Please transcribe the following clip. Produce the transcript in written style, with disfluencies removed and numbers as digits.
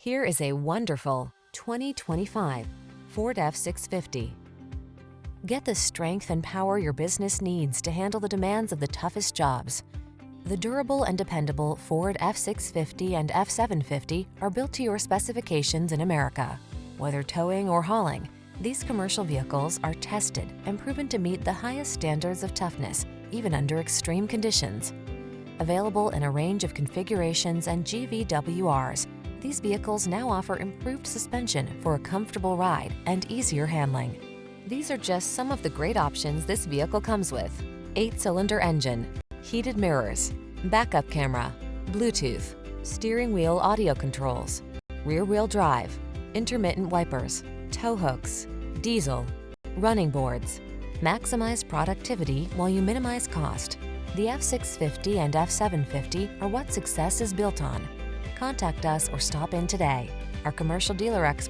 Here is a wonderful 2025 Ford F-650. Get the strength and power your business needs to handle the demands of the toughest jobs. The durable and dependable Ford F-650 and F-750 are built to your specifications in America. Whether towing or hauling, these commercial vehicles are tested and proven to meet the highest standards of toughness, even under extreme conditions. Available in a range of configurations and GVWRs, these vehicles now offer improved suspension for a comfortable ride and easier handling. These are just some of the great options this vehicle comes with: 8-cylinder engine, heated mirrors, backup camera, Bluetooth, steering wheel audio controls, rear-wheel drive, intermittent wipers, tow hooks, diesel, running boards. Maximize productivity while you minimize cost. The F-650 and F-750 are what success is built on. Contact us or stop in today. Our commercial dealer expert